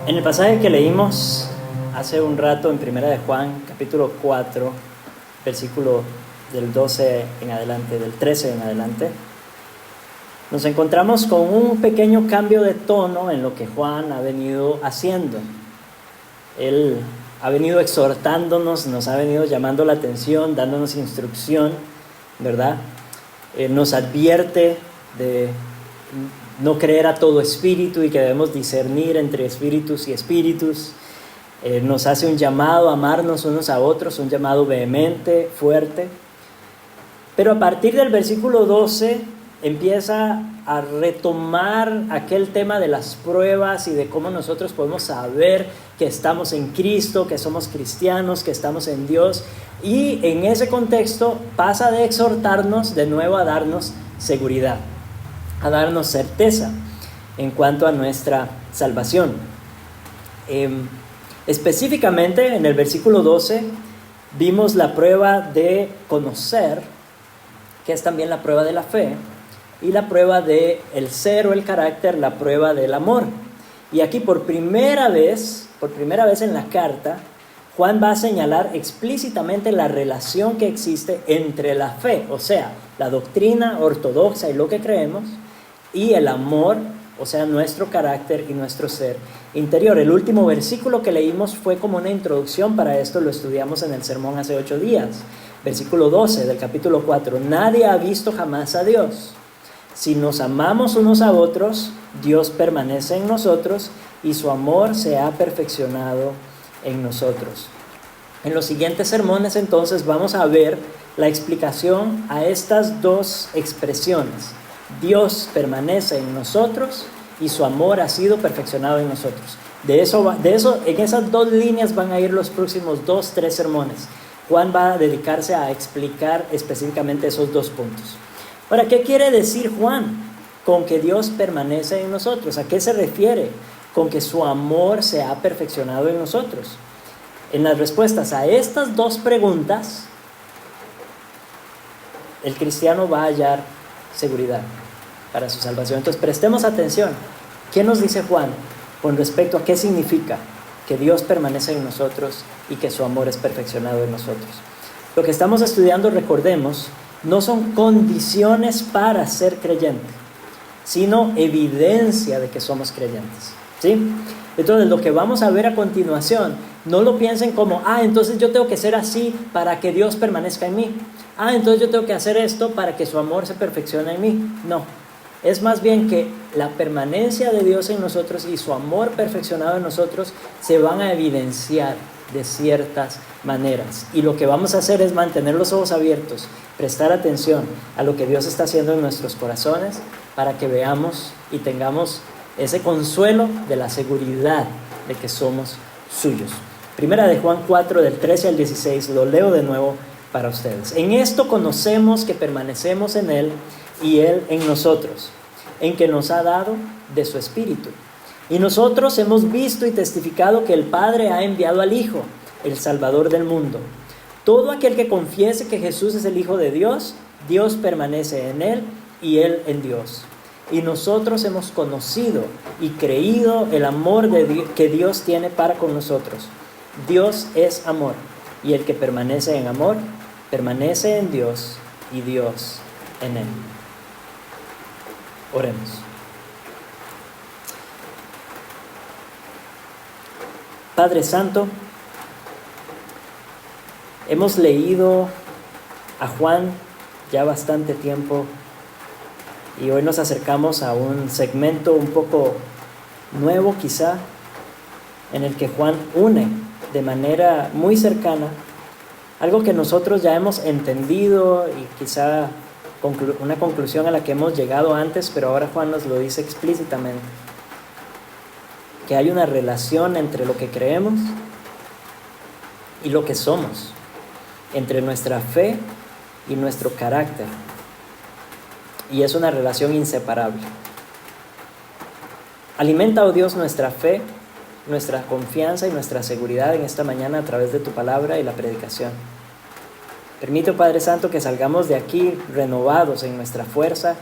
En el pasaje que leímos hace un rato en Primera de Juan, capítulo 4, versículo del 12 en adelante, del 13 en adelante, nos encontramos con un pequeño cambio de tono en lo que Juan ha venido haciendo. Él ha venido exhortándonos, nos ha venido llamando la atención, dándonos instrucción, ¿verdad? Nos advierte de no creer a todo espíritu y que debemos discernir entre espíritus y espíritus. Nos hace un llamado a amarnos unos a otros, un llamado vehemente, fuerte. Pero a partir del versículo 12 empieza a retomar aquel tema de las pruebas y de cómo nosotros podemos saber que estamos en Cristo, que somos cristianos, que estamos en Dios. Y en ese contexto pasa de exhortarnos de nuevo a darnos seguridad, a darnos certeza en cuanto a nuestra salvación. Específicamente en el versículo 12 vimos la prueba de conocer, que es también la prueba de la fe, y la prueba de el ser o el carácter, la prueba del amor. Y aquí por primera vez en la carta, Juan va a señalar explícitamente la relación que existe entre la fe, o sea, la doctrina ortodoxa y lo que creemos, y el amor, o sea, nuestro carácter y nuestro ser interior. El último versículo que leímos fue como una introducción para esto, lo estudiamos en el sermón hace 8 días. Versículo 12 del capítulo 4, nadie ha visto jamás a Dios. Si nos amamos unos a otros, Dios permanece en nosotros y su amor se ha perfeccionado en nosotros. En los siguientes sermones entonces vamos a ver la explicación a estas dos expresiones. Dios permanece en nosotros y su amor ha sido perfeccionado en nosotros. De eso, en esas dos líneas van a ir los próximos 2-3 sermones. Juan va a dedicarse a explicar específicamente esos dos puntos. Ahora, ¿qué quiere decir Juan con que Dios permanece en nosotros? ¿A qué se refiere con que su amor se ha perfeccionado en nosotros? En las respuestas a estas dos preguntas, el cristiano va a hallar seguridad para su salvación. Entonces, prestemos atención. ¿Qué nos dice Juan con respecto a qué significa que Dios permanece en nosotros y que su amor es perfeccionado en nosotros? Lo que estamos estudiando, recordemos, no son condiciones para ser creyente, sino evidencia de que somos creyentes, ¿sí? Entonces, lo que vamos a ver a continuación, no lo piensen como, entonces yo tengo que ser así para que Dios permanezca en mí. Entonces yo tengo que hacer esto para que su amor se perfeccione en mí. No, es más bien que la permanencia de Dios en nosotros y su amor perfeccionado en nosotros se van a evidenciar de ciertas maneras. Y lo que vamos a hacer es mantener los ojos abiertos, prestar atención a lo que Dios está haciendo en nuestros corazones para que veamos y tengamos ese consuelo de la seguridad de que somos suyos. Primera de Juan 4, del 13 al 16, lo leo de nuevo para ustedes. En esto conocemos que permanecemos en Él y Él en nosotros, en que nos ha dado de su Espíritu. Y nosotros hemos visto y testificado que el Padre ha enviado al Hijo, el Salvador del mundo. Todo aquel que confiese que Jesús es el Hijo de Dios, Dios permanece en Él y Él en Dios. Y nosotros hemos conocido y creído el amor que Dios tiene para con nosotros. Dios es amor, y el que permanece en amor, permanece en Dios y Dios en él. Oremos. Padre Santo, hemos leído a Juan ya bastante tiempo y hoy nos acercamos a un segmento un poco nuevo quizá, en el que Juan une de manera muy cercana algo que nosotros ya hemos entendido y quizá una conclusión a la que hemos llegado antes, pero ahora Juan nos lo dice explícitamente, que hay una relación entre lo que creemos y lo que somos, entre nuestra fe y nuestro carácter, y es una relación inseparable. Alimenta, oh Dios, nuestra fe, nuestra confianza y nuestra seguridad en esta mañana a través de tu palabra y la predicación. Permite, Padre Santo, que salgamos de aquí renovados en nuestra fuerza,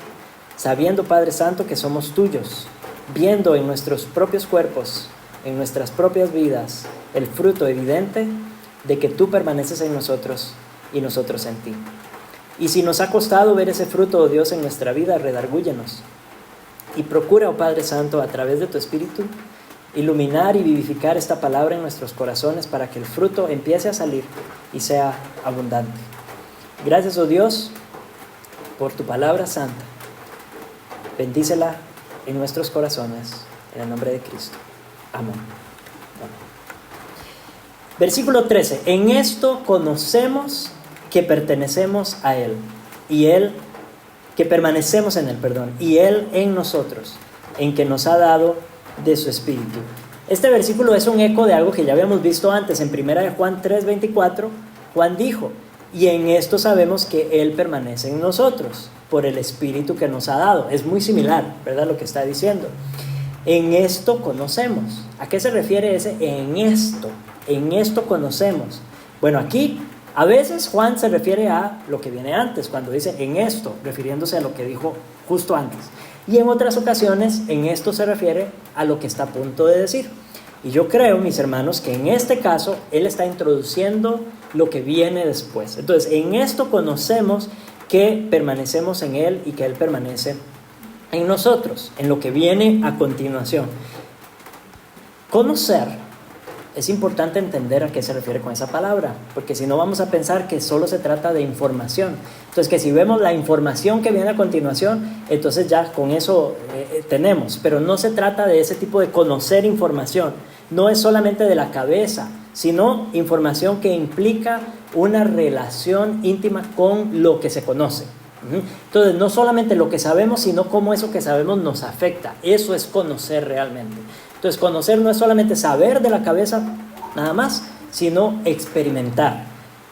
sabiendo, Padre Santo, que somos tuyos, viendo en nuestros propios cuerpos en nuestras propias vidas el fruto evidente de que tú permaneces en nosotros y nosotros en ti. Y si nos ha costado ver ese fruto, oh Dios, en nuestra vida, redargúyenos. Y procura, oh Padre Santo, a través de tu Espíritu, iluminar y vivificar esta palabra en nuestros corazones para que el fruto empiece a salir y sea abundante. Gracias, oh Dios, por tu palabra santa. Bendícela en nuestros corazones, en el nombre de Cristo. Amén. Versículo 13. En esto conocemos que pertenecemos a Él, y Él, que permanecemos en Él, y Él en nosotros, en que nos ha dado de su Espíritu. Este versículo es un eco de algo que ya habíamos visto antes. En 1 Juan 3:24, Juan dijo: y en esto sabemos que Él permanece en nosotros, por el Espíritu que nos ha dado. Es muy similar, ¿verdad?, lo que está diciendo. En esto conocemos. ¿A qué se refiere ese en esto? En esto conocemos. Bueno, aquí a veces Juan se refiere a lo que viene antes, cuando dice en esto, refiriéndose a lo que dijo justo antes. Y en otras ocasiones, en esto se refiere a lo que está a punto de decir. Y yo creo, mis hermanos, que en este caso Él está introduciendo lo que viene después. Entonces, en esto conocemos que permanecemos en Él y que Él permanece en nosotros, en lo que viene a continuación. Conocer, es importante entender a qué se refiere con esa palabra, porque si no vamos a pensar que solo se trata de información. Entonces, que si vemos la información que viene a continuación, entonces ya con eso tenemos, pero no se trata de ese tipo de conocer información. No es solamente de la cabeza, sino información que implica una relación íntima con lo que se conoce. Entonces, no solamente lo que sabemos, sino cómo eso que sabemos nos afecta. Eso es conocer realmente. Entonces, conocer no es solamente saber de la cabeza nada más, sino experimentar,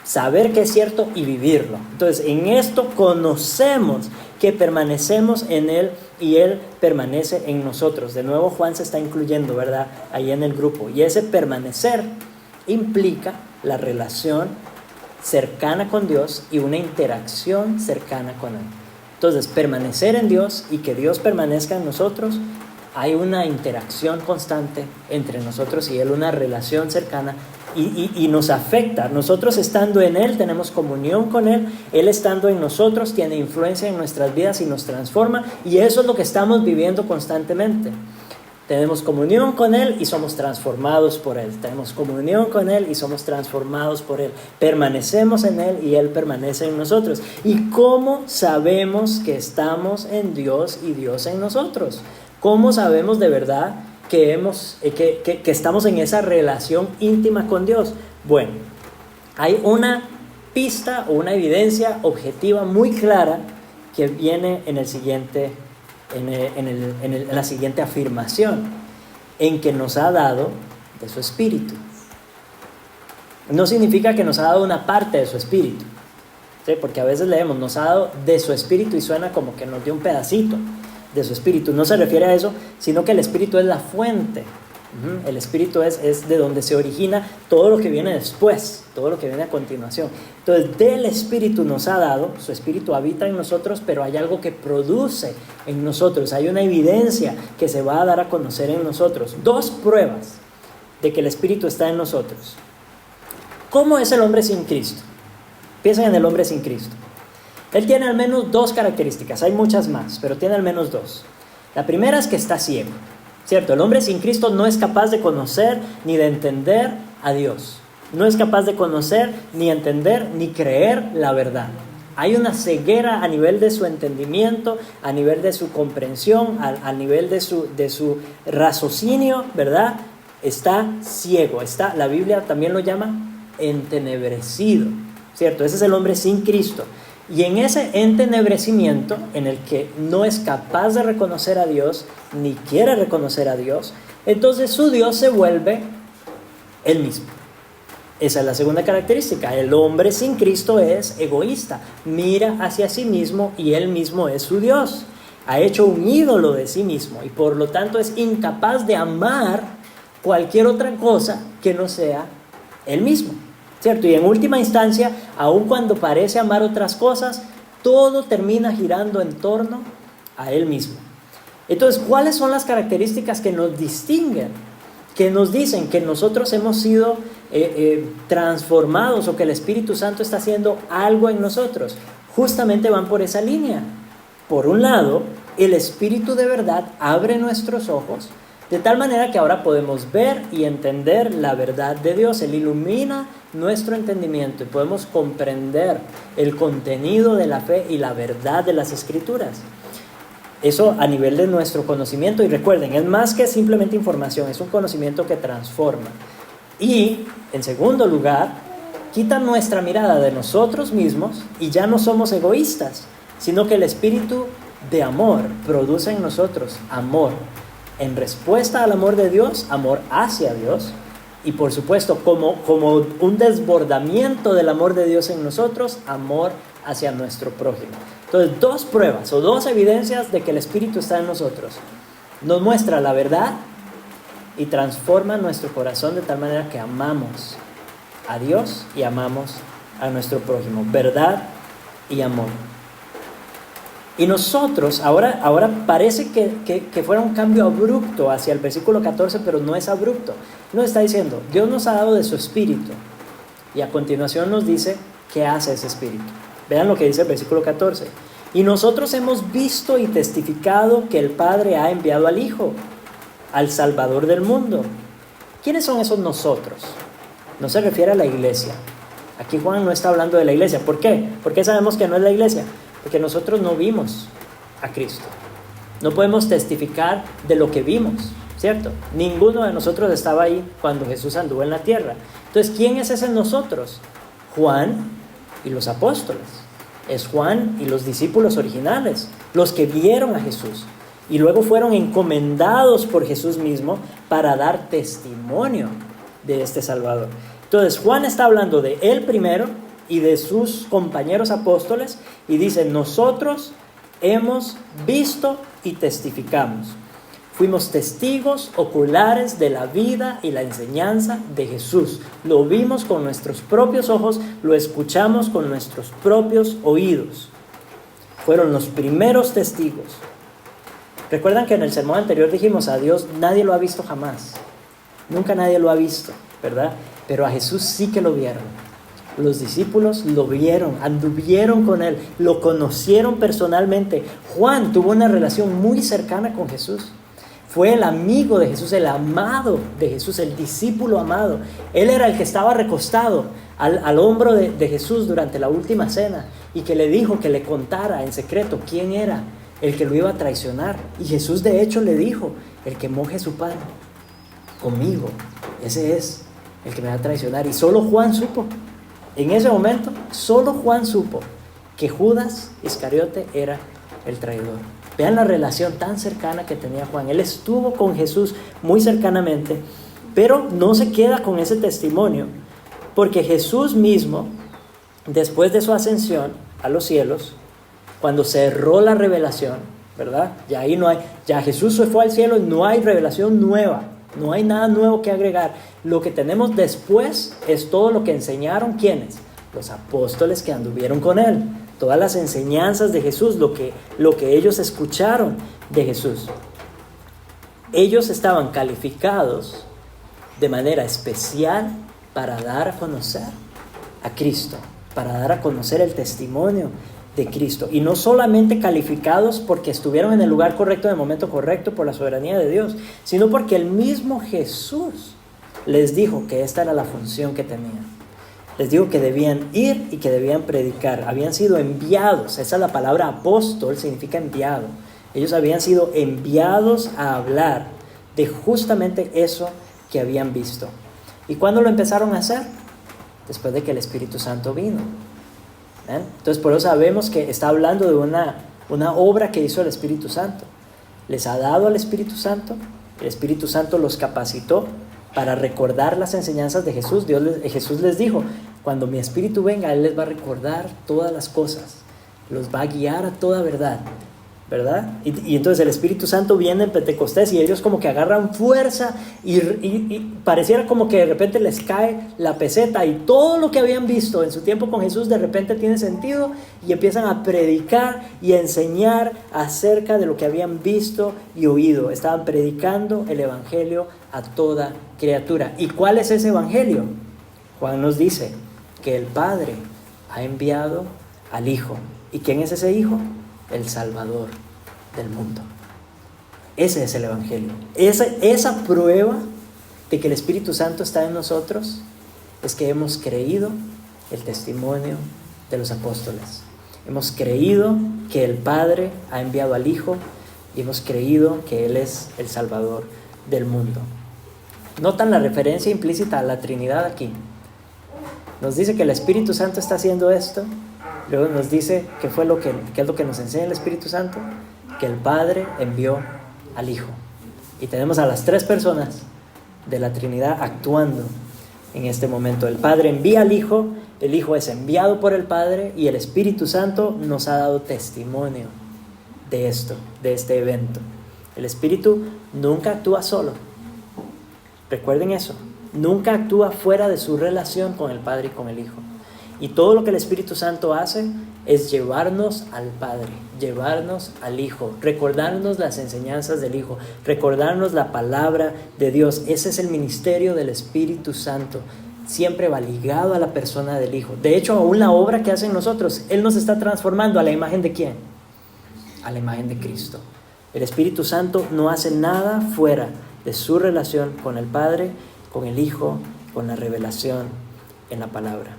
saber que es cierto y vivirlo. Entonces, en esto conocemos que permanecemos en Él y Él permanece en nosotros. De nuevo, Juan se está incluyendo, ¿verdad?, ahí en el grupo. Y ese permanecer implica la relación cercana con Dios y una interacción cercana con Él. Entonces, permanecer en Dios y que Dios permanezca en nosotros, hay una interacción constante entre nosotros y Él, una relación cercana y nos afecta. Nosotros estando en Él tenemos comunión con Él, Él estando en nosotros tiene influencia en nuestras vidas y nos transforma, y eso es lo que estamos viviendo constantemente. Tenemos comunión con Él y somos transformados por Él. Tenemos comunión con Él y somos transformados por Él. Permanecemos en Él y Él permanece en nosotros. ¿Y cómo sabemos que estamos en Dios y Dios en nosotros? ¿Cómo sabemos de verdad que estamos en esa relación íntima con Dios? Bueno, hay una pista o una evidencia objetiva muy clara que viene en el siguiente en la siguiente afirmación: en que nos ha dado de su Espíritu. No significa que nos ha dado una parte de su Espíritu, ¿sí? Porque a veces leemos nos ha dado de su Espíritu y suena como que nos dio un pedacito de su Espíritu. No se refiere a eso, sino que el Espíritu es la fuente. El Espíritu es de donde se origina todo lo que viene después, todo lo que viene a continuación. Entonces, del Espíritu nos ha dado, su Espíritu habita en nosotros, pero hay algo que produce en nosotros, hay una evidencia que se va a dar a conocer en nosotros. Dos pruebas de que el Espíritu está en nosotros. ¿Cómo es el hombre sin Cristo? Piensen en el hombre sin Cristo. Él tiene al menos dos características, hay muchas más, pero tiene al menos dos. La primera es que está ciego. ¿Cierto? El hombre sin Cristo no es capaz de conocer ni de entender a Dios. No es capaz de conocer, ni entender, ni creer la verdad. Hay una ceguera a nivel de su entendimiento, a nivel de su comprensión, a nivel de su raciocinio, ¿verdad? Está ciego. La Biblia también lo llama entenebrecido, ¿cierto? Ese es el hombre sin Cristo. Y en ese entenebrecimiento en el que no es capaz de reconocer a Dios, ni quiere reconocer a Dios, entonces su Dios se vuelve Él mismo. Esa es la segunda característica. El hombre sin Cristo es egoísta, mira hacia sí mismo y Él mismo es su Dios. Ha hecho un ídolo de sí mismo y por lo tanto es incapaz de amar cualquier otra cosa que no sea Él mismo. ¿Cierto? Y en última instancia, aun cuando parece amar otras cosas, todo termina girando en torno a Él mismo. Entonces, ¿cuáles son las características que nos distinguen que nos dicen que nosotros hemos sido transformados o que el Espíritu Santo está haciendo algo en nosotros, justamente van por esa línea. Por un lado, el Espíritu de verdad abre nuestros ojos de tal manera que ahora podemos ver y entender la verdad de Dios. Él ilumina nuestro entendimiento y podemos comprender el contenido de la fe y la verdad de las Escrituras. Eso a nivel de nuestro conocimiento, y recuerden, es más que simplemente información, es un conocimiento que transforma. Y, en segundo lugar, quita nuestra mirada de nosotros mismos y ya no somos egoístas, sino que el Espíritu de amor produce en nosotros amor. En respuesta al amor de Dios, amor hacia Dios, y por supuesto, como un desbordamiento del amor de Dios en nosotros, amor hacia nuestro prójimo. Entonces, dos pruebas o dos evidencias de que el Espíritu está en nosotros. Nos muestra la verdad y transforma nuestro corazón de tal manera que amamos a Dios y amamos a nuestro prójimo. Verdad y amor. Y nosotros, ahora parece que fuera un cambio abrupto hacia el versículo 14, pero no es abrupto. Nos está diciendo, Dios nos ha dado de su Espíritu. Y a continuación nos dice, ¿qué hace ese Espíritu? Vean lo que dice el versículo 14. Y nosotros hemos visto y testificado que el Padre ha enviado al Hijo, al Salvador del mundo. ¿Quiénes son esos nosotros? No se refiere a la iglesia. Aquí Juan no está hablando de la iglesia. ¿Por qué? ¿Por qué sabemos que no es la iglesia? Porque nosotros no vimos a Cristo. No podemos testificar de lo que vimos, ¿cierto? Ninguno de nosotros estaba ahí cuando Jesús anduvo en la tierra. Entonces, ¿quién es ese nosotros? Juan y los apóstoles. Es Juan y los discípulos originales, los que vieron a Jesús y luego fueron encomendados por Jesús mismo para dar testimonio de este Salvador. Entonces, Juan está hablando de él primero y de sus compañeros apóstoles y dice, nosotros hemos visto y testificamos. Fuimos testigos oculares de la vida y la enseñanza de Jesús. Lo vimos con nuestros propios ojos, lo escuchamos con nuestros propios oídos. Fueron los primeros testigos. Recuerdan que en el sermón anterior dijimos, a Dios nadie lo ha visto jamás. Nunca nadie lo ha visto, ¿verdad? Pero a Jesús sí que lo vieron. Los discípulos lo vieron, anduvieron con él, lo conocieron personalmente. Juan tuvo una relación muy cercana con Jesús. Fue el amigo de Jesús, el amado de Jesús, el discípulo amado. Él era el que estaba recostado al hombro de Jesús durante la última cena y que le dijo que le contara en secreto quién era el que lo iba a traicionar. Y Jesús de hecho le dijo, el que moje su pan conmigo, ese es el que me va a traicionar. Y solo Juan supo. En ese momento, solo Juan supo que Judas Iscariote era el traidor. Vean la relación tan cercana que tenía Juan. Él estuvo con Jesús muy cercanamente, pero no se queda con ese testimonio, porque Jesús mismo, después de su ascensión a los cielos, cuando cerró la revelación, ¿verdad? Ya ahí no hay, ya Jesús se fue al cielo y no hay revelación nueva. No hay nada nuevo que agregar. Lo que tenemos después es todo lo que enseñaron, ¿quiénes? Los apóstoles que anduvieron con él. Todas las enseñanzas de Jesús, lo que ellos escucharon de Jesús. Ellos estaban calificados de manera especial para dar a conocer a Cristo, para dar a conocer el testimonio de Cristo. Y no solamente calificados porque estuvieron en el lugar correcto, en el momento correcto, por la soberanía de Dios, sino porque el mismo Jesús les dijo que esta era la función que tenían. Les dijo que debían ir y que debían predicar. Habían sido enviados. Esa es la palabra apóstol, significa enviado. Ellos habían sido enviados a hablar de justamente eso que habían visto. ¿Y cuándo lo empezaron a hacer? Después de que el Espíritu Santo vino. ¿Ven? Entonces por eso sabemos que está hablando de una obra que hizo el Espíritu Santo. Les ha dado al Espíritu Santo. El Espíritu Santo los capacitó para recordar las enseñanzas de Jesús. Jesús les dijo, cuando mi Espíritu venga, Él les va a recordar todas las cosas. Los va a guiar a toda verdad. ¿verdad? Y entonces el Espíritu Santo viene en Pentecostés y ellos como que agarran fuerza y pareciera como que de repente les cae la peseta y todo lo que habían visto en su tiempo con Jesús de repente tiene sentido y empiezan a predicar y a enseñar acerca de lo que habían visto y oído. Estaban predicando el Evangelio a toda criatura. ¿Y cuál es ese Evangelio? Juan nos dice que el Padre ha enviado al Hijo. ¿Y quién es ese Hijo? El Salvador del mundo. Ese es el Evangelio. Esa prueba de que el Espíritu Santo está en nosotros es que hemos creído el testimonio de los apóstoles. Hemos creído que el Padre ha enviado al Hijo y hemos creído que Él es el Salvador del mundo. ¿Notan la referencia implícita a la Trinidad aquí? Nos dice que el Espíritu Santo está haciendo esto. Luego nos dice qué es lo que nos enseña el Espíritu Santo, que el Padre envió al Hijo. Y tenemos a las tres personas de la Trinidad actuando en este momento. El Padre envía al Hijo, el Hijo es enviado por el Padre y el Espíritu Santo nos ha dado testimonio de esto, de este evento. El Espíritu nunca actúa solo. Recuerden eso. Nunca actúa fuera de su relación con el Padre y con el Hijo. Y todo lo que el Espíritu Santo hace es llevarnos al Padre, llevarnos al Hijo, recordarnos las enseñanzas del Hijo, recordarnos la palabra de Dios. Ese es el ministerio del Espíritu Santo. Siempre va ligado a la persona del Hijo. De hecho, aún la obra que hace en nosotros, Él nos está transformando a la imagen ¿de quién? A la imagen de Cristo. El Espíritu Santo no hace nada fuera de su relación con el Padre, con el Hijo, con la revelación en la palabra.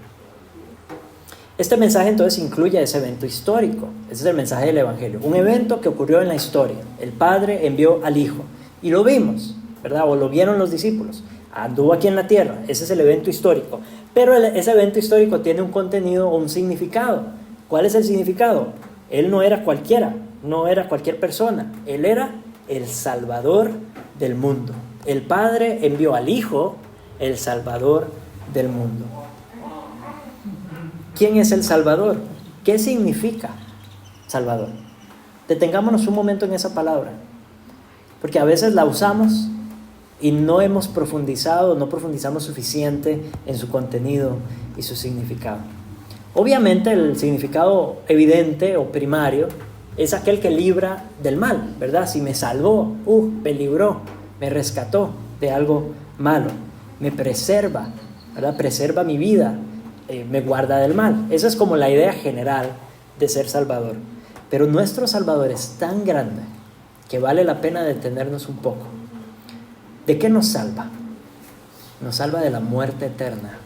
Este mensaje entonces incluye ese evento histórico. Ese es el mensaje del Evangelio. Un evento que ocurrió en la historia. El Padre envió al Hijo. Y lo vimos, ¿verdad? O lo vieron los discípulos. Anduvo aquí en la tierra. Ese es el evento histórico. Pero ese evento histórico tiene un contenido o un significado. ¿Cuál es el significado? Él no era cualquiera. No era cualquier persona. Él era el Salvador del mundo. El Padre envió al Hijo, el Salvador del mundo. ¿Quién es el Salvador? ¿Qué significa Salvador? Detengámonos un momento en esa palabra, porque a veces la usamos y no profundizamos suficiente en su contenido y su significado. Obviamente el significado evidente o primario es aquel que libra del mal, ¿verdad? Si me salvó, me libró, me rescató de algo malo, me preserva, ¿verdad? Preserva mi vida. Me guarda del mal. Esa es como la idea general de ser Salvador. Pero nuestro Salvador es tan grande que vale la pena detenernos un poco. ¿De qué nos salva? Nos salva de la muerte eterna.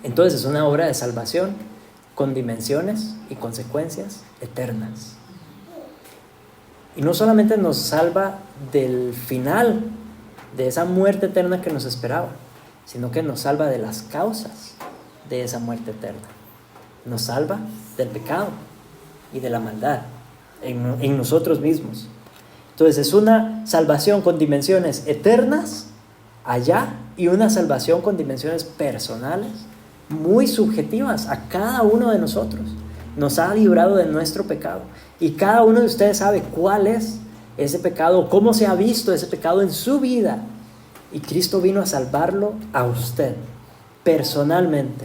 Entonces es una obra de salvación con dimensiones y consecuencias eternas. Y no solamente nos salva del final de esa muerte eterna que nos esperaba, sino que nos salva de las causas de esa muerte eterna. Nos salva del pecado y de la maldad en nosotros mismos. Entonces es una salvación con dimensiones eternas allá y una salvación con dimensiones personales muy subjetivas a cada uno de nosotros. Nos ha librado de nuestro pecado y cada uno de ustedes sabe cuál es ese pecado, cómo se ha visto ese pecado en su vida, y Cristo vino a salvarlo a usted personalmente.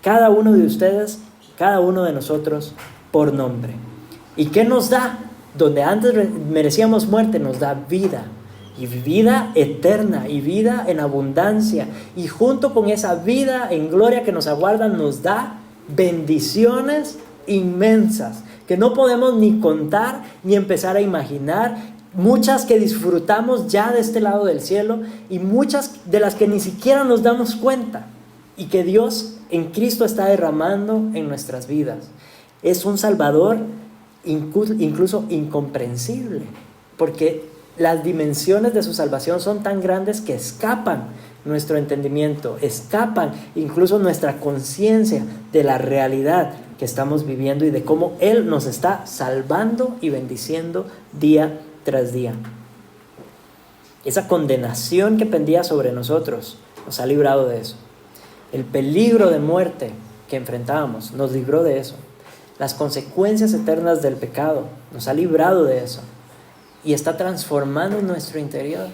Cada uno de ustedes, cada uno de nosotros por nombre. ¿Y qué nos da? Donde antes merecíamos muerte, nos da vida. Y vida eterna, y vida en abundancia. Y junto con esa vida en gloria que nos aguarda, nos da bendiciones inmensas, que no podemos ni contar, ni empezar a imaginar. Muchas que disfrutamos ya de este lado del cielo, y muchas de las que ni siquiera nos damos cuenta. Y que Dios en Cristo está derramando en nuestras vidas. Es un Salvador incluso incomprensible, porque las dimensiones de su salvación son tan grandes que escapan nuestro entendimiento, escapan incluso nuestra conciencia de la realidad que estamos viviendo y de cómo Él nos está salvando y bendiciendo día tras día. Esa condenación que pendía sobre nosotros nos ha librado de eso. El peligro de muerte que enfrentábamos nos libró de eso. las consecuencias eternas del pecado, nos ha librado de eso y está transformando nuestro interior.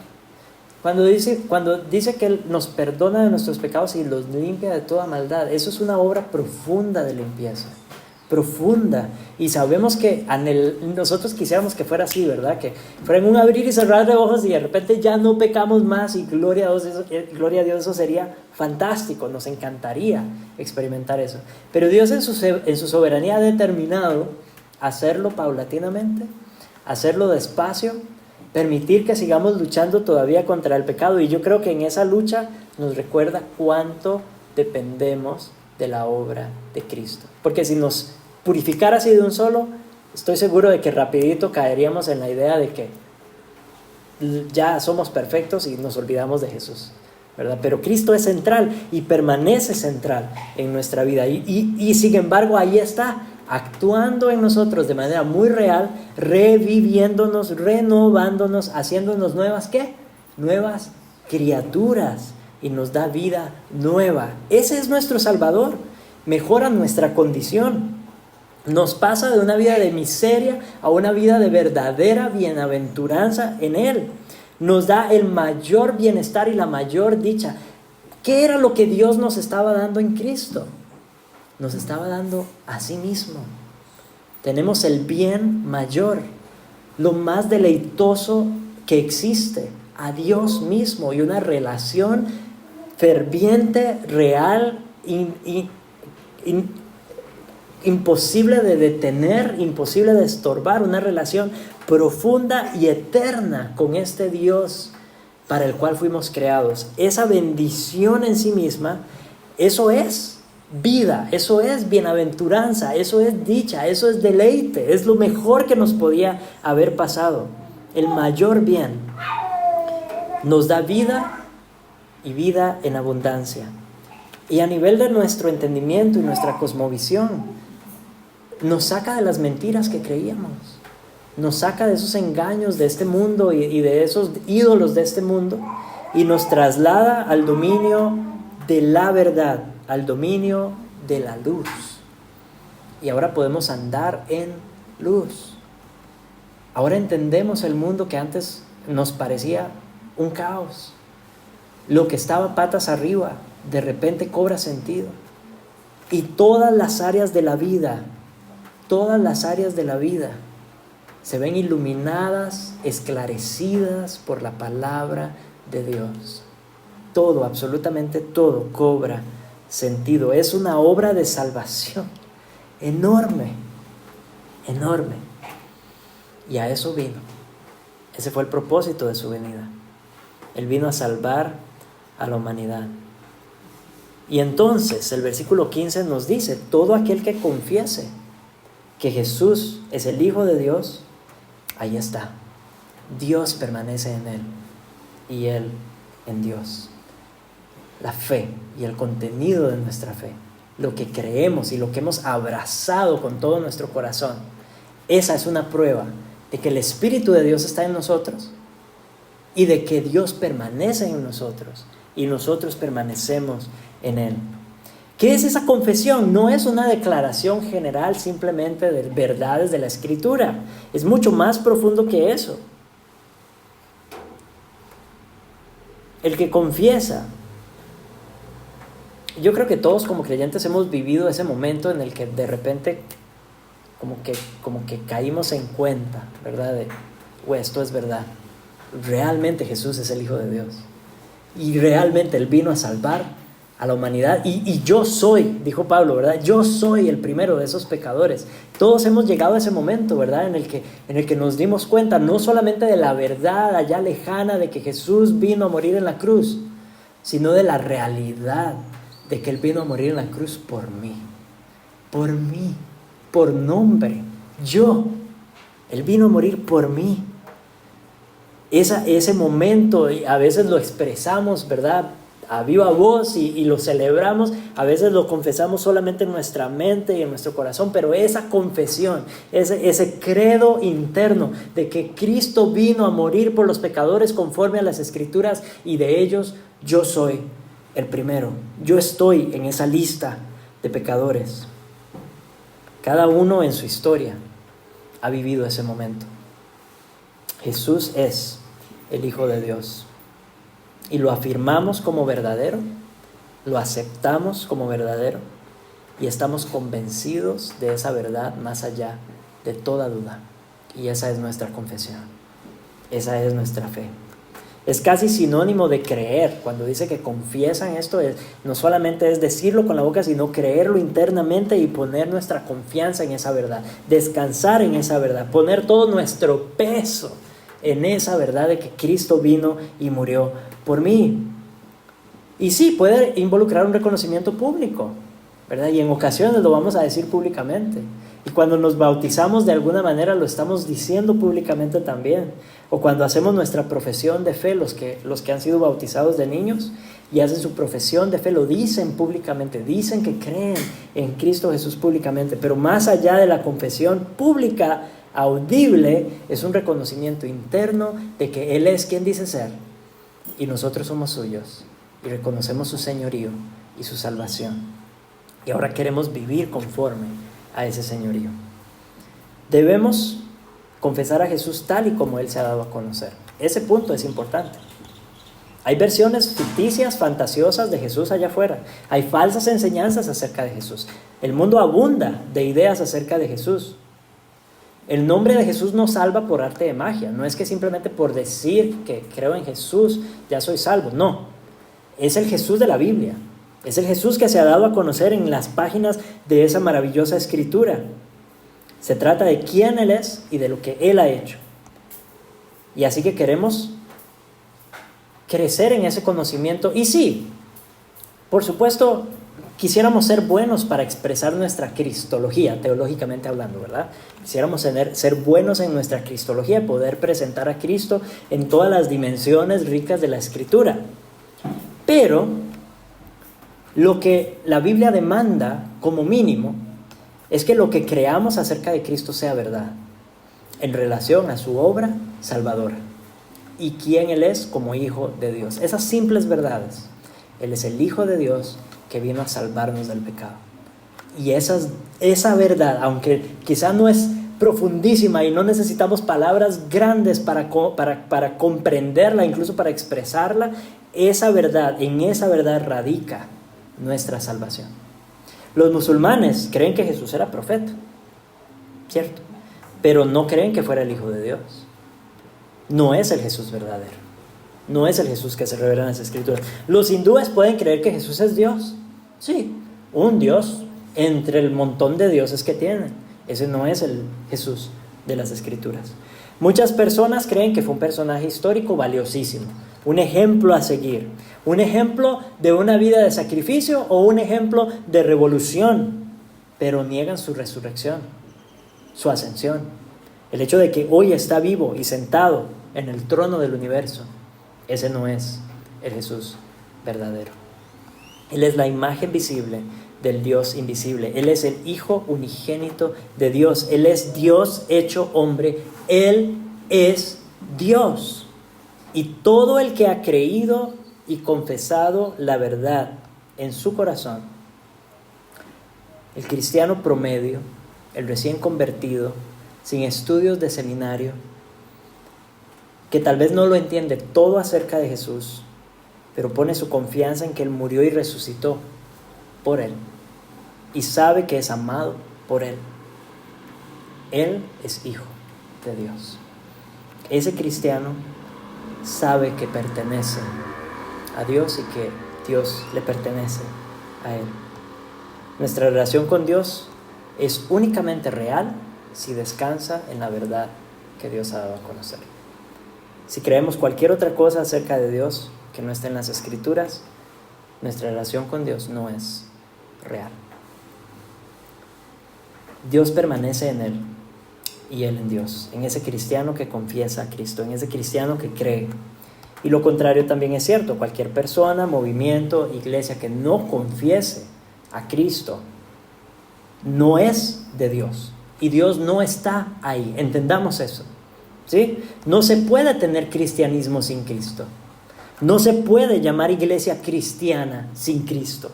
Cuando dice que Él nos perdona de nuestros pecados y los limpia de toda maldad, eso es una obra profunda de limpieza, profunda. Y sabemos que nosotros quisiéramos que fuera así, ¿verdad? Que fuera en un abrir y cerrar de ojos y de repente ya no pecamos más y gloria a Dios, eso sería fantástico, nos encantaría experimentar eso. Pero Dios en su soberanía ha determinado hacerlo paulatinamente, hacerlo despacio, permitir que sigamos luchando todavía contra el pecado. Y yo creo que en esa lucha nos recuerda cuánto dependemos de la obra de Cristo. Porque si nos purificara así de un solo, estoy seguro de que rapidito caeríamos en la idea de que ya somos perfectos y nos olvidamos de Jesús, ¿verdad? Pero Cristo es central y permanece central en nuestra vida. Y sin embargo ahí está, actuando en nosotros de manera muy real, reviviéndonos, renovándonos, haciéndonos nuevas, ¿qué? Nuevas criaturas, y nos da vida nueva. Ese es nuestro Salvador. Mejora nuestra condición. Nos pasa de una vida de miseria a una vida de verdadera bienaventuranza en Él. Nos da el mayor bienestar y la mayor dicha. ¿Qué era lo que Dios nos estaba dando en Cristo? Nos estaba dando a sí mismo. Tenemos el bien mayor, lo más deleitoso que existe, a Dios mismo, y una relación ferviente, real, imposible de detener, imposible de estorbar, una relación profunda y eterna con este Dios para el cual fuimos creados. Esa bendición en sí misma, eso es vida, eso es bienaventuranza, eso es dicha, eso es deleite, es lo mejor que nos podía haber pasado. El mayor bien. Nos da vida y vida en abundancia. Y a nivel de nuestro entendimiento y nuestra cosmovisión, nos saca de las mentiras que creíamos, nos saca de esos engaños de este mundo y de esos ídolos de este mundo, y nos traslada al dominio de la verdad, al dominio de la luz. Y ahora podemos andar en luz. Ahora entendemos el mundo que antes nos parecía un caos. Lo que estaba patas arriba, de repente cobra sentido. Y todas las áreas de la vida se ven iluminadas, esclarecidas por la palabra de Dios. Todo, absolutamente todo, cobra sentido. Es una obra de salvación enorme, enorme. Y a eso vino. Ese fue el propósito de su venida. Él vino a salvar a la humanidad. Y entonces el versículo 15 nos dice: todo aquel que confiese que Jesús es el Hijo de Dios, ahí está. Dios permanece en él y él en Dios. La fe y el contenido de nuestra fe, lo que creemos y lo que hemos abrazado con todo nuestro corazón, esa es una prueba de que el Espíritu de Dios está en nosotros y de que Dios permanece en nosotros y nosotros permanecemos en Él. ¿Qué es esa confesión? No es una declaración general simplemente de verdades de la Escritura. Es mucho más profundo que eso. El que confiesa. Yo creo que todos como creyentes hemos vivido ese momento en el que de repente como que caímos en cuenta, ¿verdad? Esto es verdad. Realmente Jesús es el Hijo de Dios. Y realmente Él vino a salvar a la humanidad. Y yo soy, dijo Pablo, ¿verdad? Yo soy el primero de esos pecadores. Todos hemos llegado a ese momento, ¿verdad? En el que nos dimos cuenta no solamente de la verdad allá lejana de que Jesús vino a morir en la cruz, sino de la realidad de que Él vino a morir en la cruz por mí, por nombre, yo. Él vino a morir por mí. Ese momento, a veces lo expresamos, ¿verdad?, a viva voz y lo celebramos. A veces lo confesamos solamente en nuestra mente y en nuestro corazón, pero esa confesión, ese credo interno de que Cristo vino a morir por los pecadores conforme a las Escrituras, y de ellos yo soy el primero. Yo estoy en esa lista de pecadores. Cada uno en su historia ha vivido ese momento. Jesús es el Hijo de Dios y lo afirmamos como verdadero, lo aceptamos como verdadero y estamos convencidos de esa verdad más allá de toda duda. Y esa es nuestra confesión, esa es nuestra fe. Es casi sinónimo de creer. Cuando dice que confiesan esto, no solamente es decirlo con la boca, sino creerlo internamente y poner nuestra confianza en esa verdad, descansar en esa verdad, poner todo nuestro peso en esa verdad de que Cristo vino y murió por mí. Y sí, puede involucrar un reconocimiento público, ¿verdad? Y en ocasiones lo vamos a decir públicamente. Y cuando nos bautizamos de alguna manera lo estamos diciendo públicamente también. O cuando hacemos nuestra profesión de fe, los que han sido bautizados de niños y hacen su profesión de fe, lo dicen públicamente, dicen que creen en Cristo Jesús públicamente. Pero más allá de la confesión pública, audible, es un reconocimiento interno de que Él es quien dice ser y nosotros somos suyos y reconocemos su señorío y su salvación. Y ahora queremos vivir conforme a ese señorío. Debemos confesar a Jesús tal y como Él se ha dado a conocer. Ese punto es importante. Hay versiones ficticias, fantasiosas de Jesús allá afuera. Hay falsas enseñanzas acerca de Jesús. El mundo abunda de ideas acerca de Jesús. El nombre de Jesús no salva por arte de magia. No es que simplemente por decir que creo en Jesús ya soy salvo. No. Es el Jesús de la Biblia. Es el Jesús que se ha dado a conocer en las páginas de esa maravillosa escritura. Se trata de quién Él es y de lo que Él ha hecho. Y así que queremos crecer en ese conocimiento. Y sí, por supuesto, quisiéramos ser buenos para expresar nuestra cristología, teológicamente hablando, ¿verdad? Quisiéramos ser buenos en nuestra cristología, poder presentar a Cristo en todas las dimensiones ricas de la Escritura. Pero lo que la Biblia demanda como mínimo es que lo que creamos acerca de Cristo sea verdad en relación a su obra salvadora y quién Él es como Hijo de Dios. Esas simples verdades. Él es el Hijo de Dios que vino a salvarnos del pecado. Y esa verdad, aunque quizá no es profundísima y no necesitamos palabras grandes para comprenderla, incluso para expresarla, en esa verdad radica nuestra salvación. Los musulmanes creen que Jesús era profeta, ¿cierto? Pero no creen que fuera el Hijo de Dios. No es el Jesús verdadero. No es el Jesús que se revela en las Escrituras. Los hindúes pueden creer que Jesús es Dios. Sí, un Dios entre el montón de dioses que tienen. Ese no es el Jesús de las Escrituras. Muchas personas creen que fue un personaje histórico valiosísimo, un ejemplo a seguir, un ejemplo de una vida de sacrificio o un ejemplo de revolución, pero niegan su resurrección, su ascensión, el hecho de que hoy está vivo y sentado en el trono del universo. Ese no es el Jesús verdadero. Él es la imagen visible del Dios invisible. Él es el Hijo unigénito de Dios. Él es Dios hecho hombre. Él es Dios. Y todo el que ha creído y confesado la verdad en su corazón, el cristiano promedio, el recién convertido, sin estudios de seminario, que tal vez no lo entiende todo acerca de Jesús, pero pone su confianza en que Él murió y resucitó por Él, y sabe que es amado por Él. Él es Hijo de Dios. Ese cristiano sabe que pertenece a Dios y que Dios le pertenece a Él. Nuestra relación con Dios es únicamente real si descansa en la verdad que Dios ha dado a conocer. Si creemos cualquier otra cosa acerca de Dios que no esté en las Escrituras, nuestra relación con Dios no es real. Dios permanece en Él y Él en Dios, en ese cristiano que confiesa a Cristo, en ese cristiano que cree. Y lo contrario también es cierto. Cualquier persona, movimiento, iglesia que no confiese a Cristo no es de Dios. Y Dios no está ahí. Entendamos eso, ¿sí? No se puede tener cristianismo sin Cristo. No se puede llamar iglesia cristiana sin Cristo.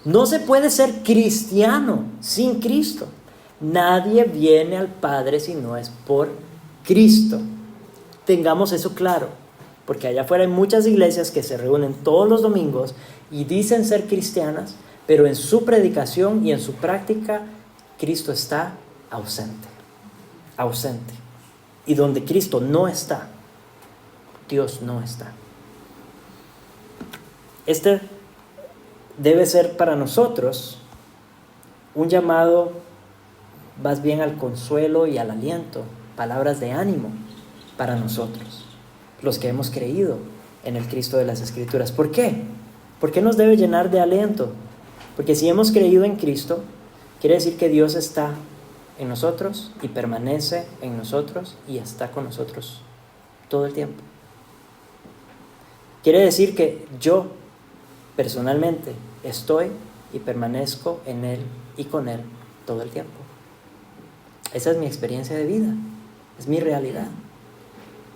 No se puede ser cristiano sin Cristo. Nadie viene al Padre si no es por Cristo. Tengamos eso claro, porque allá afuera hay muchas iglesias que se reúnen todos los domingos y dicen ser cristianas, pero en su predicación y en su práctica, Cristo está ausente. Ausente. Y donde Cristo no está, Dios no está. Este debe ser para nosotros un llamado más bien al consuelo y al aliento, palabras de ánimo para nosotros, los que hemos creído en el Cristo de las Escrituras. ¿Por qué? ¿Por qué nos debe llenar de aliento? Porque si hemos creído en Cristo, quiere decir que Dios está en nosotros y permanece en nosotros y está con nosotros todo el tiempo. Quiere decir que yo personalmente estoy y permanezco en Él y con Él todo el tiempo. Esa es mi experiencia de vida, es mi realidad.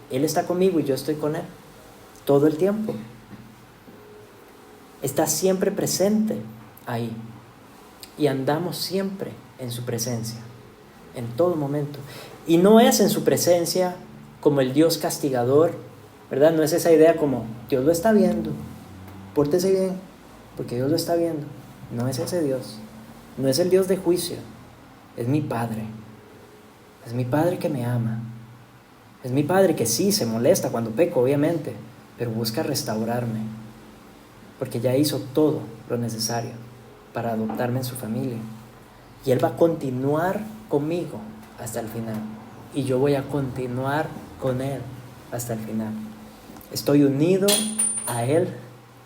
Él está conmigo y yo estoy con Él todo el tiempo. Está siempre presente ahí y andamos siempre en su presencia, en todo momento. Y no es en su presencia como el Dios castigador, ¿verdad? No es esa idea como Dios lo está viendo, pórtese bien, porque Dios lo está viendo. No es ese Dios, no es el Dios de juicio, es mi Padre. Es mi Padre que me ama. Es mi Padre que sí se molesta cuando peco, obviamente, pero busca restaurarme, porque ya hizo todo lo necesario para adoptarme en su familia. Y Él va a continuar conmigo hasta el final. Y yo voy a continuar con Él hasta el final. Estoy unido a Él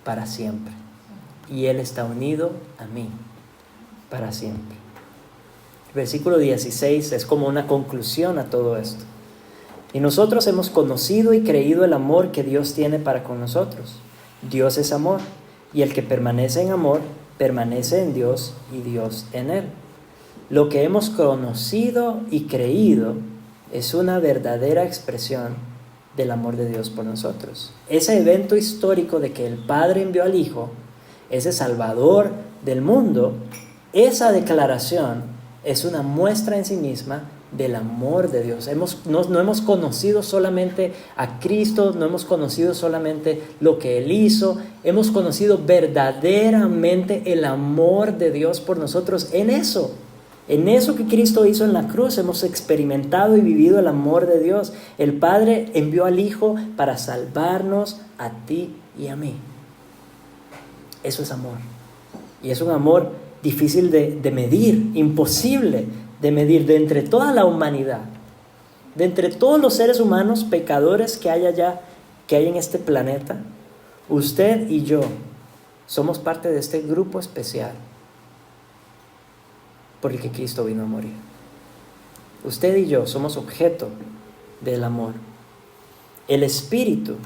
para siempre. Y Él está unido a mí para siempre. El versículo 16 es como una conclusión a todo esto. Y nosotros hemos conocido y creído el amor que Dios tiene para con nosotros. Dios es amor, y el que permanece en amor, permanece en Dios y Dios en él. Lo que hemos conocido y creído es una verdadera expresión del amor de Dios por nosotros. Ese evento histórico de que el Padre envió al Hijo, ese Salvador del mundo, esa declaración es una muestra en sí misma del amor de Dios. No hemos conocido solamente a Cristo, no hemos conocido solamente lo que Él hizo, hemos conocido verdaderamente el amor de Dios por nosotros. En eso que Cristo hizo en la cruz, hemos experimentado y vivido el amor de Dios. El Padre envió al Hijo para salvarnos a ti y a mí. Eso es amor. Y es un amor difícil de medir, imposible de medir, de entre toda la humanidad, de entre todos los seres humanos pecadores que hay en este planeta. Usted y yo somos parte de este grupo especial por el que Cristo vino a morir. Usted y yo somos objeto del amor. El Espíritu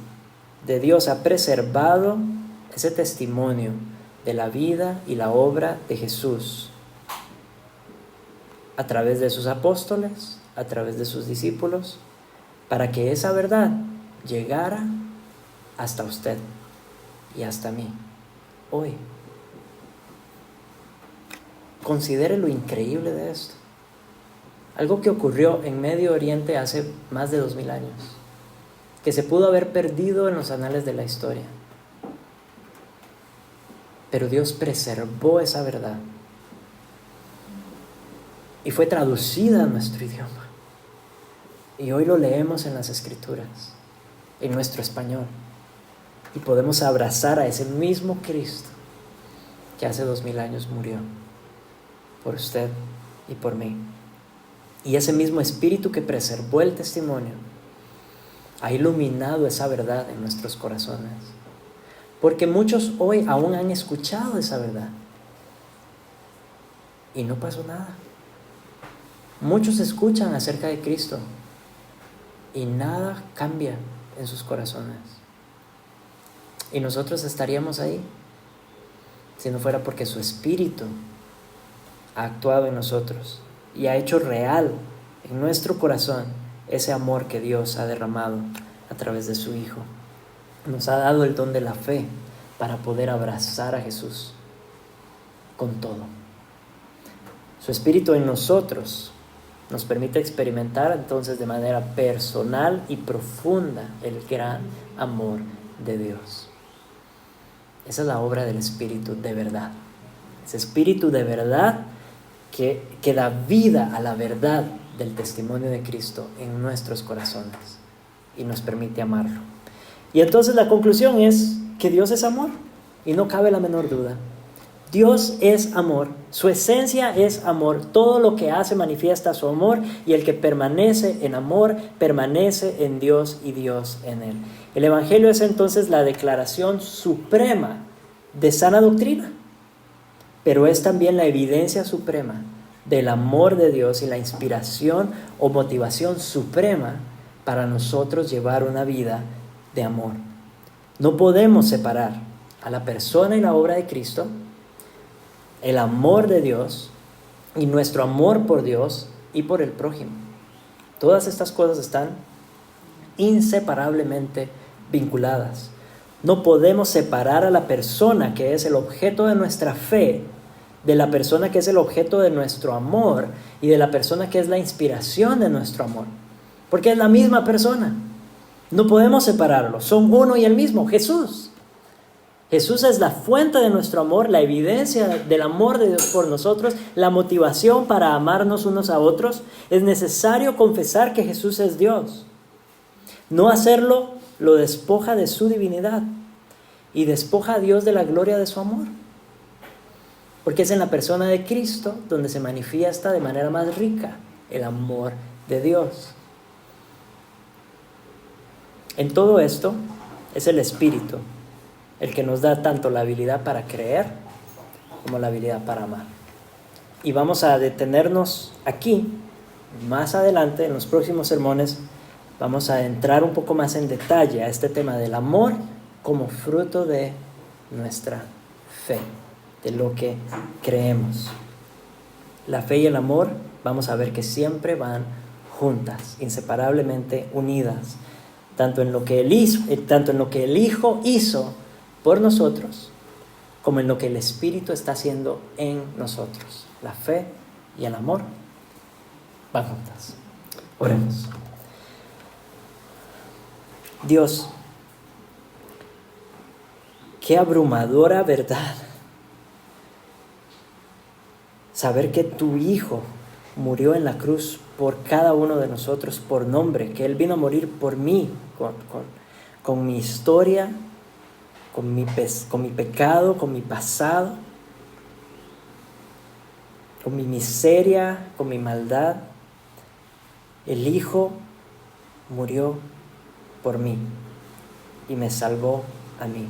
de Dios ha preservado ese testimonio de la vida y la obra de Jesús a través de sus apóstoles, a través de sus discípulos, para que esa verdad llegara hasta usted y hasta mí hoy. Considere lo increíble de esto. Algo que ocurrió en Medio Oriente hace más de 2000 años, que se pudo haber perdido en los anales de la historia. Pero Dios preservó esa verdad y fue traducida a nuestro idioma. Y hoy lo leemos en las Escrituras, en nuestro español. Y podemos abrazar a ese mismo Cristo que hace 2000 años murió por usted y por mí. Y ese mismo Espíritu que preservó el testimonio ha iluminado esa verdad en nuestros corazones. Porque muchos hoy aún han escuchado esa verdad y no pasó nada. Muchos escuchan acerca de Cristo y nada cambia en sus corazones. Y nosotros estaríamos ahí si no fuera porque su Espíritu ha actuado en nosotros y ha hecho real en nuestro corazón ese amor que Dios ha derramado a través de su Hijo. Nos ha dado el don de la fe para poder abrazar a Jesús con todo. Su Espíritu en nosotros nos permite experimentar entonces de manera personal y profunda el gran amor de Dios. Esa es la obra del Espíritu de verdad. Ese Espíritu de verdad que da vida a la verdad del testimonio de Cristo en nuestros corazones y nos permite amarlo. Y entonces la conclusión es que Dios es amor y no cabe la menor duda. Dios es amor, su esencia es amor, todo lo que hace manifiesta su amor, y el que permanece en amor permanece en Dios y Dios en él. El Evangelio es entonces la declaración suprema de sana doctrina, pero es también la evidencia suprema del amor de Dios y la inspiración o motivación suprema para nosotros llevar una vida de amor. No podemos separar a la persona y la obra de Cristo, el amor de Dios y nuestro amor por Dios y por el prójimo. Todas estas cosas están inseparablemente vinculadas. No podemos separar a la persona que es el objeto de nuestra fe de la persona que es el objeto de nuestro amor y de la persona que es la inspiración de nuestro amor, porque es la misma persona. No podemos separarlos, son uno y el mismo, Jesús. Jesús es la fuente de nuestro amor, la evidencia del amor de Dios por nosotros, la motivación para amarnos unos a otros. Es necesario confesar que Jesús es Dios. No hacerlo lo despoja de su divinidad y despoja a Dios de la gloria de su amor. Porque es en la persona de Cristo donde se manifiesta de manera más rica el amor de Dios. En todo esto es el Espíritu el que nos da tanto la habilidad para creer como la habilidad para amar. Y vamos a detenernos aquí. Más adelante, en los próximos sermones, vamos a entrar un poco más en detalle a este tema del amor como fruto de nuestra fe, de lo que creemos. La fe y el amor, vamos a ver que siempre van juntas, inseparablemente unidas, tanto en lo que el Hijo hizo por nosotros, como en lo que el Espíritu está haciendo en nosotros. La fe y el amor van juntas. Oremos. Dios, qué abrumadora verdad saber que tu Hijo murió en la cruz por cada uno de nosotros por nombre, que Él vino a morir por mí, con mi historia, con mi pecado, con mi pasado, con mi miseria, con mi maldad. El Hijo murió por mí y me salvó a mí.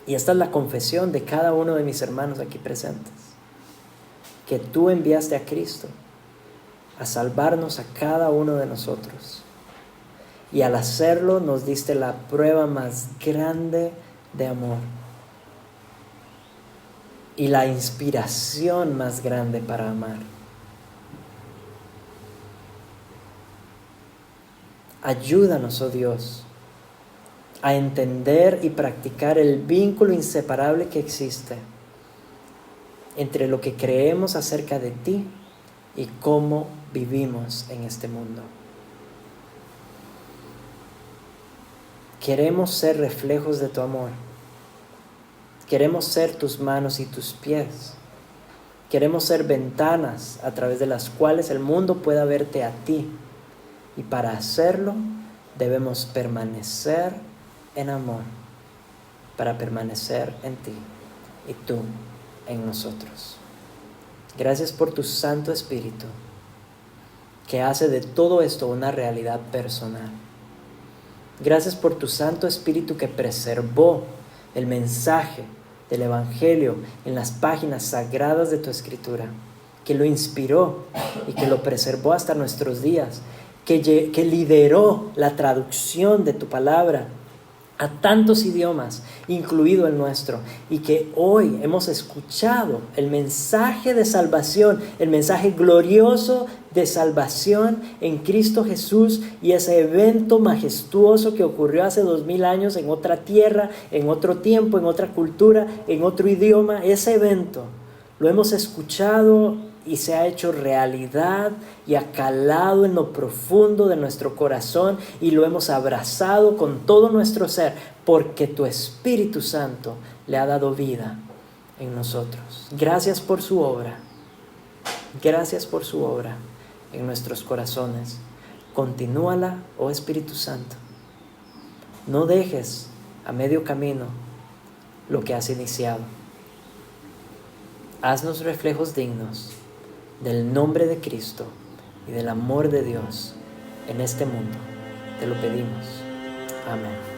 Y esta es la confesión de cada uno de mis hermanos aquí presentes, que tú enviaste a Cristo a salvarnos a cada uno de nosotros. Y al hacerlo nos diste la prueba más grande de amor y la inspiración más grande para amar. Ayúdanos, oh Dios, a entender y practicar el vínculo inseparable que existe entre lo que creemos acerca de ti y cómo vivimos en este mundo. Queremos ser reflejos de tu amor. Queremos ser tus manos y tus pies. Queremos ser ventanas a través de las cuales el mundo pueda verte a ti. Y para hacerlo debemos permanecer en amor, para permanecer en ti y tú en nosotros. Gracias por tu Santo Espíritu, que hace de todo esto una realidad personal. Gracias por tu Santo Espíritu que preservó el mensaje del Evangelio en las páginas sagradas de tu Escritura, que lo inspiró y que lo preservó hasta nuestros días, que lideró la traducción de tu palabra a tantos idiomas, incluido el nuestro, y que hoy hemos escuchado el mensaje de salvación, el mensaje glorioso de salvación en Cristo Jesús, y ese evento majestuoso que ocurrió hace 2000 años en otra tierra, en otro tiempo, en otra cultura, en otro idioma. Ese evento lo hemos escuchado y se ha hecho realidad y ha calado en lo profundo de nuestro corazón y lo hemos abrazado con todo nuestro ser porque tu Espíritu Santo le ha dado vida en nosotros. Gracias por su obra. Gracias por su obra en nuestros corazones. Continúala, oh Espíritu Santo. No dejes a medio camino lo que has iniciado. Haznos reflejos dignos del nombre de Cristo y del amor de Dios en este mundo. Te lo pedimos. Amén.